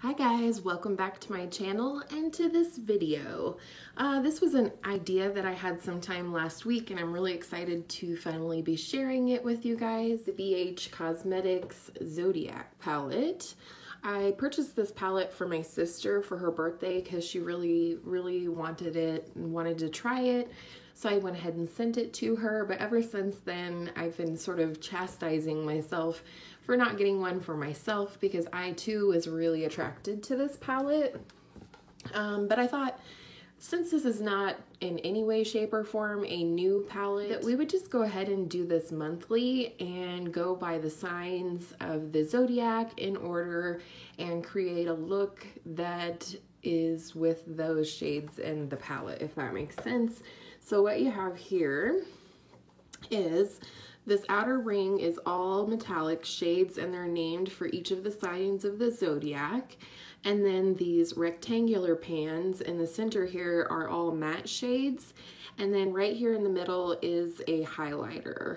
Hi guys, welcome back to my channel and to this video. This was an idea that I had sometime last week and I'm really excited to finally be sharing it with you guys. The BH Cosmetics Zodiac palette. I purchased this palette for my sister for her birthday because she really wanted it and wanted to try it. So I went ahead and sent it to her, but ever since then I've been sort of chastising myself for not getting one for myself because I too was really attracted to this palette. But I thought, since this is not in any way, shape, or form a new palette, that we would just go ahead and do this monthly and go by the signs of the zodiac in order and create a look that is with those shades in the palette, if that makes sense. So what you have here is this outer ring is all metallic shades and they're named for each of the signs of the zodiac. And then these rectangular pans in the center here are all matte shades. And then right here in the middle is a highlighter.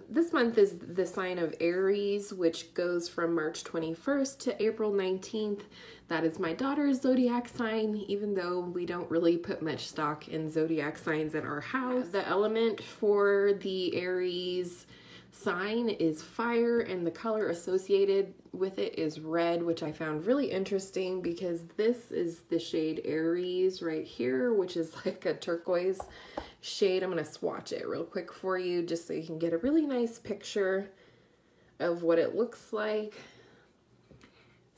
This month is the sign of Aries, which goes from March 21st to April 19th. That is my daughter's zodiac sign, even though we don't really put much stock in zodiac signs in our house. The element for the Aries sign is fire, and the color associated with it is red, which I found really interesting because this is the shade Aries right here, which is like a turquoise shade. I'm going to swatch it real quick for you just so you can get a really nice picture of what it looks like.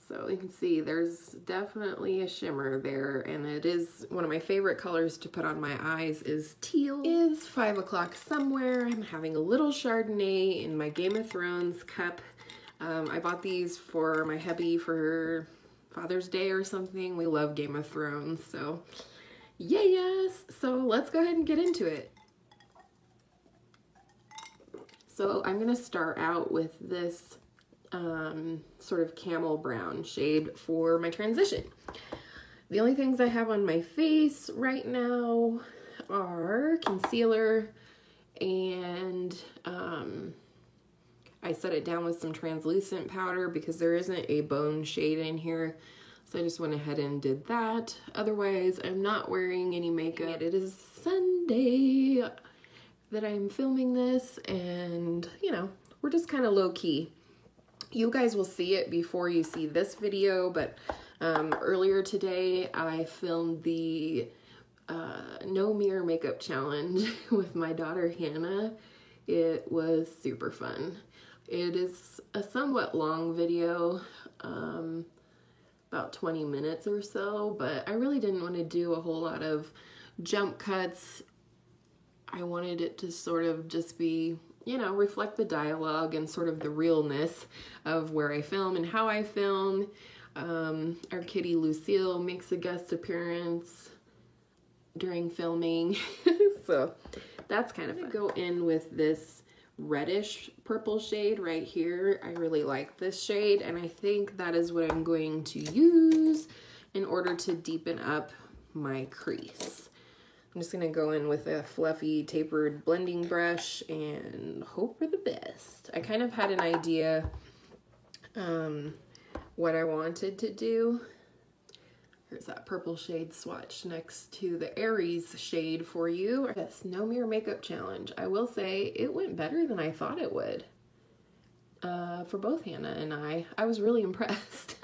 So you can see there's definitely a shimmer there, and it is one of my favorite colors to put on my eyes is teal. It is 5 o'clock somewhere. I'm having a little Chardonnay in my Game of Thrones cup. I bought these for my hubby for Father's Day or something. We love Game of Thrones, so yes. So let's go ahead and get into it. So I'm gonna start out with this sort of camel brown shade for my transition. The only things I have on my face right now are concealer and I set it down with some translucent powder because there isn't a bone shade in here. So I just went ahead and did that. Otherwise, I'm not wearing any makeup. It is Sunday that I'm filming this, and you know, we're just kind of low key. You guys will see it before you see this video, but earlier today I filmed the no mirror makeup challenge with my daughter Hannah. It was super fun. It is a somewhat long video, about 20 minutes or so, but I really didn't want to do a whole lot of jump cuts. I wanted it to sort of just be, you know, reflect the dialogue and sort of the realness of where I film and how I film. Our kitty Lucille makes a guest appearance during filming. So that's kind of fun. Go in with this reddish purple shade right here. I really like this shade, and I think that is what I'm going to use in order to deepen up my crease. I'm just gonna go in with a fluffy tapered blending brush and hope for the best. I kind of had an idea what I wanted to do. Here's that purple shade swatch next to the Aries shade for you. Yes, no mirror makeup challenge. I will say it went better than I thought it would. For both Hannah and I was really impressed.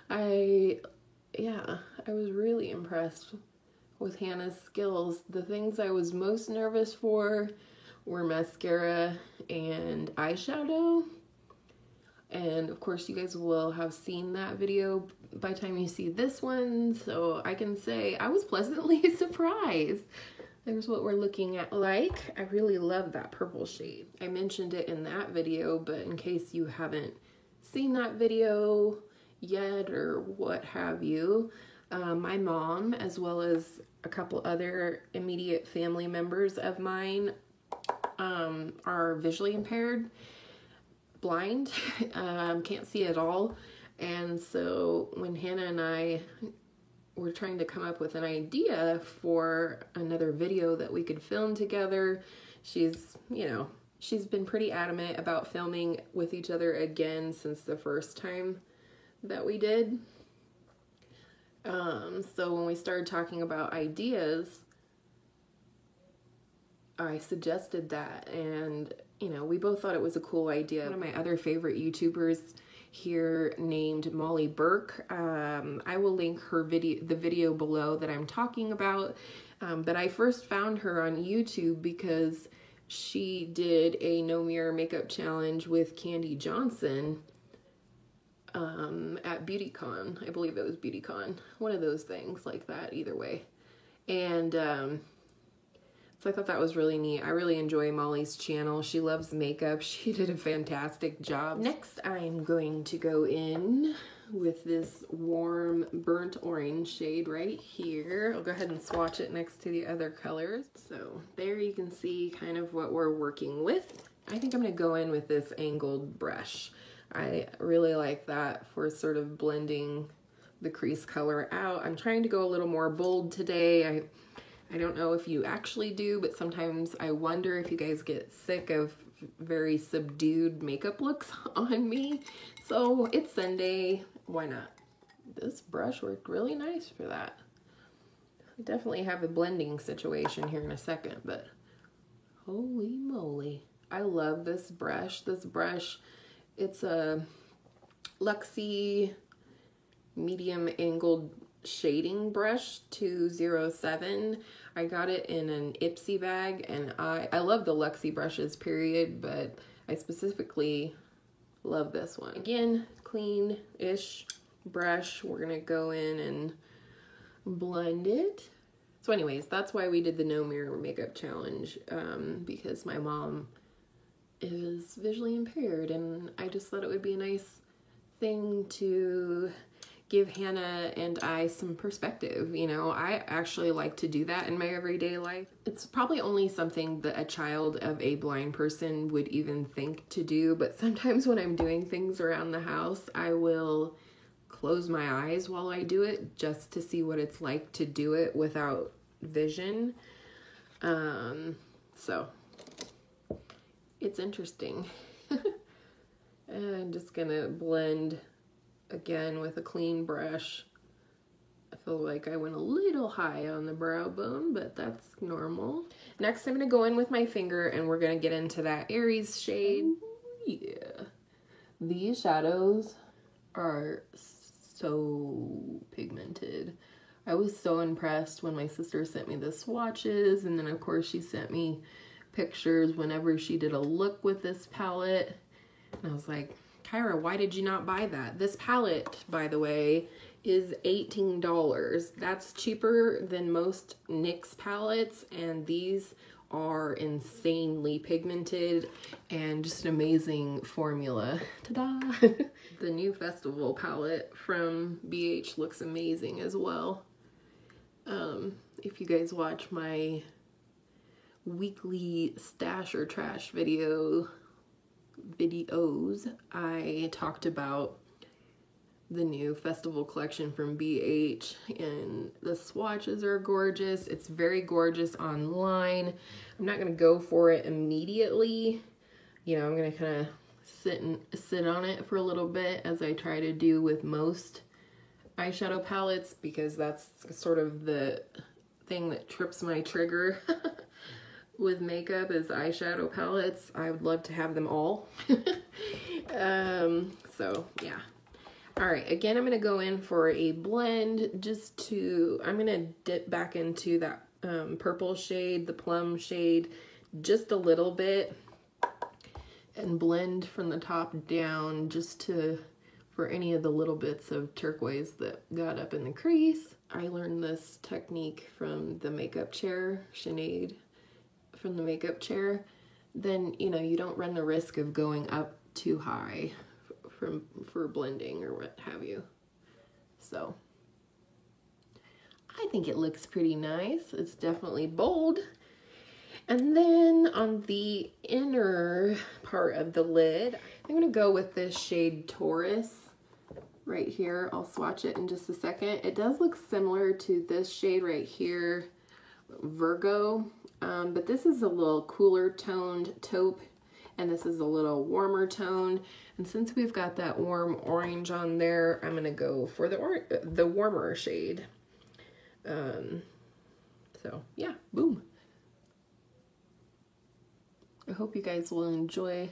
I was really impressed with Hannah's skills. The things I was most nervous for were mascara and eyeshadow. And of course you guys will have seen that video by the time you see this one, so I can say I was pleasantly surprised. There's what we're looking at. I really love that purple shade. I mentioned it in that video, but in case you haven't seen that video yet or what have you, my mom, as well as a couple other immediate family members of mine, are visually impaired, blind, can't see at all. And so when Hannah and I were trying to come up with an idea for another video that we could film together, she's been pretty adamant about filming with each other again since the first time that we did. So when we started talking about ideas, I suggested that, and you know, we both thought it was a cool idea. One of my other favorite YouTubers here named Molly Burke. I will link the video below that I'm talking about. But I first found her on YouTube because she did a no mirror makeup challenge with Candy Johnson at BeautyCon. I believe it was BeautyCon. One of those things like that, either way. And so I thought that was really neat. I really enjoy Molly's channel. She loves makeup. She did a fantastic job. Next, I'm going to go in with this warm burnt orange shade right here. I'll go ahead and swatch it next to the other colors. So there you can see kind of what we're working with. I think I'm going to go in with this angled brush. I really like that for sort of blending the crease color out. I'm trying to go a little more bold today. I don't know if you actually do, but sometimes I wonder if you guys get sick of very subdued makeup looks on me. So it's Sunday, why not? This brush worked really nice for that. I definitely have a blending situation here in a second, but holy moly. I love this brush. This brush, it's a Luxie medium angled shading brush 207. I got it in an Ipsy bag, and I love the Luxie brushes, period, but I specifically love this one. Again, clean-ish brush. We're gonna go in and blend it. So anyways, that's why we did the no mirror makeup challenge, because my mom is visually impaired, and I just thought it would be a nice thing to give Hannah and I some perspective. You know, I actually like to do that in my everyday life. It's probably only something that a child of a blind person would even think to do, but sometimes when I'm doing things around the house, I will close my eyes while I do it just to see what it's like to do it without vision. So it's interesting. And I'm just gonna blend again with a clean brush. I feel like I went a little high on the brow bone, but that's normal. Next, I'm gonna go in with my finger and we're gonna get into that Aries shade. Ooh, yeah. These shadows are so pigmented. I was so impressed when my sister sent me the swatches, and then of course she sent me pictures whenever she did a look with this palette. And I was like, Kyra, why did you not buy that? This palette, by the way, is $18. That's cheaper than most NYX palettes, and these are insanely pigmented and just an amazing formula. Ta-da! The new Festival palette from BH looks amazing as well. If you guys watch my weekly stash or trash videos, I talked about the new Festival collection from BH, and the swatches are gorgeous. It's very gorgeous online. I'm not gonna go for it immediately. You know, I'm gonna kind of sit on it for a little bit, as I try to do with most eyeshadow palettes, because that's sort of the thing that trips my trigger with makeup is eyeshadow palettes. I would love to have them all. So yeah. All right, again, I'm gonna go in for a blend I'm gonna dip back into that purple shade, the plum shade, just a little bit, and blend from the top down just for any of the little bits of turquoise that got up in the crease. I learned this technique from the makeup chair, Sinead from the makeup chair. Then, you know, you don't run the risk of going up too high for blending or what have you. So I think it looks pretty nice. It's definitely bold. And then on the inner part of the lid, I'm gonna go with this shade Taurus right here. I'll swatch it in just a second. It does look similar to this shade right here, Virgo, but this is a little cooler toned taupe, and this is a little warmer tone. And since we've got that warm orange on there, I'm gonna go for the warmer shade. So yeah, boom. I hope you guys will enjoy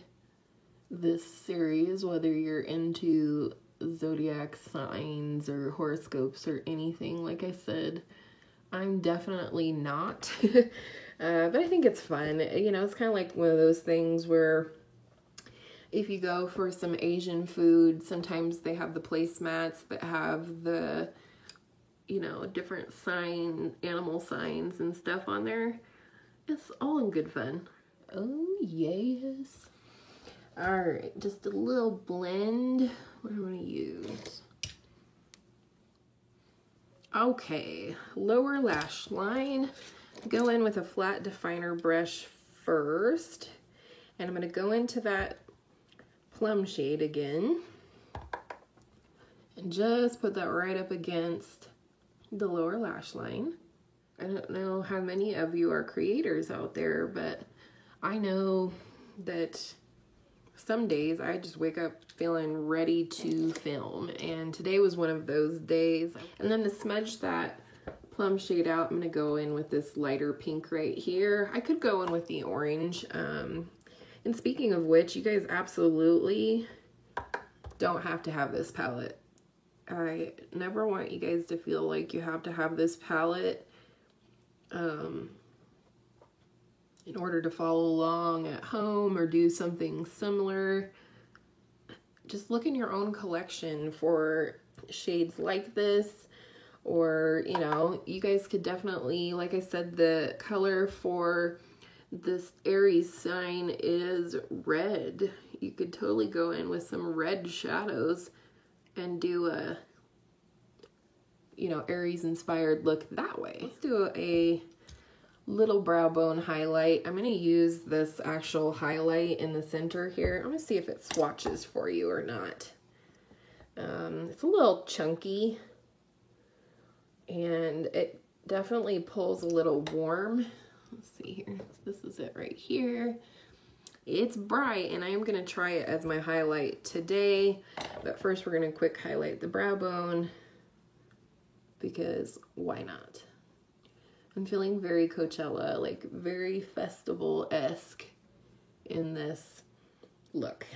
this series, whether you're into zodiac signs or horoscopes or anything. Like I said, I'm definitely not, but I think it's fun. You know, it's kind of like one of those things where if you go for some Asian food, sometimes they have the placemats that have the, you know, different animal signs and stuff on there. It's all in good fun. Oh, yes. All right, just a little blend. What am I gonna use? Okay, lower lash line. Go in with a flat definer brush first, and I'm gonna go into that plum shade again and just put that right up against the lower lash line. I don't know how many of you are creators out there, but I know that some days I just wake up feeling ready to film, and today was one of those days. And then to smudge that plum shade out, I'm gonna go in with this lighter pink right here. I could go in with the orange. And speaking of which, you guys absolutely don't have to have this palette. I never want you guys to feel like you have to have this palette in order to follow along at home or do something similar. Just look in your own collection for shades like this, or, you know, you guys could definitely, like I said, the color for this Aries sign is red. You could totally go in with some red shadows and do a, you know, Aries inspired look that way. Let's do a little brow bone highlight. I'm going to use this actual highlight in the center here. I'm going to see if it swatches for you or not. It's a little chunky, and it definitely pulls a little warm. Let's see here. This is it right here. It's bright, and I am going to try it as my highlight today. But first we're going to quick highlight the brow bone, because why not? I'm feeling very Coachella, like very festival-esque in this look.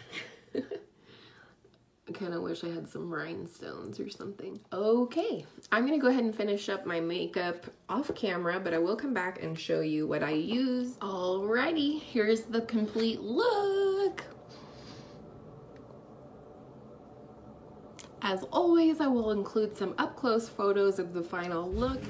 I kind of wish I had some rhinestones or something. Okay, I'm gonna go ahead and finish up my makeup off camera, but I will come back and show you what I use. Alrighty, here's the complete look. As always, I will include some up-close photos of the final look.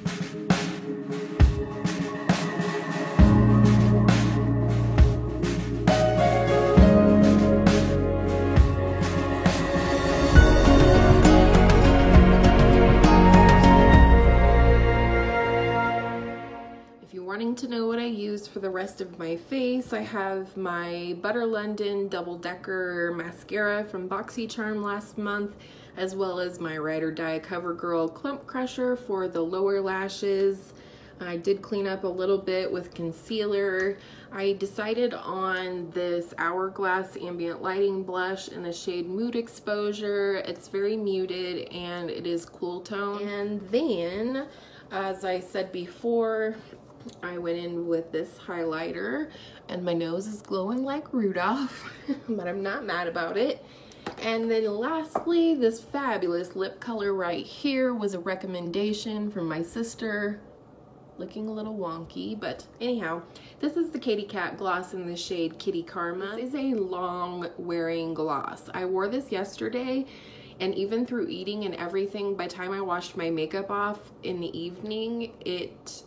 Wanting to know what I use for the rest of my face, I have my Butter London Double Decker mascara from BoxyCharm last month, as well as my Ride or Die CoverGirl Clump Crusher for the lower lashes. I did clean up a little bit with concealer. I decided on this Hourglass Ambient Lighting Blush in the shade Mood Exposure. It's very muted and it is cool tone. And then, as I said before, I went in with this highlighter, and my nose is glowing like Rudolph, but I'm not mad about it. And then lastly, this fabulous lip color right here was a recommendation from my sister. Looking a little wonky, but anyhow, this is the Katy Kat gloss in the shade Kitty Karma. This is a long wearing gloss. I wore this yesterday, and even through eating and everything, by the time I washed my makeup off in the evening, it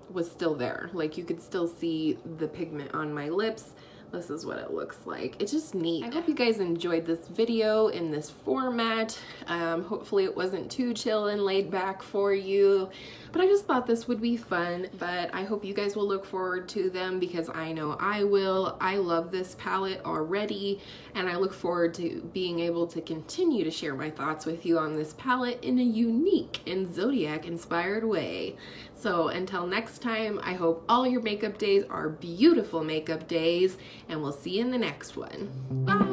was still there. Like, you could still see the pigment on my lips. This is what it looks like. It's just neat. I hope you guys enjoyed this video in this format. Hopefully it wasn't too chill and laid back for you, but I just thought this would be fun. But I hope you guys will look forward to them, because I know I will. I love this palette already, and I look forward to being able to continue to share my thoughts with you on this palette in a unique and zodiac inspired way. So until next time, I hope all your makeup days are beautiful makeup days, and we'll see you in the next one. Bye!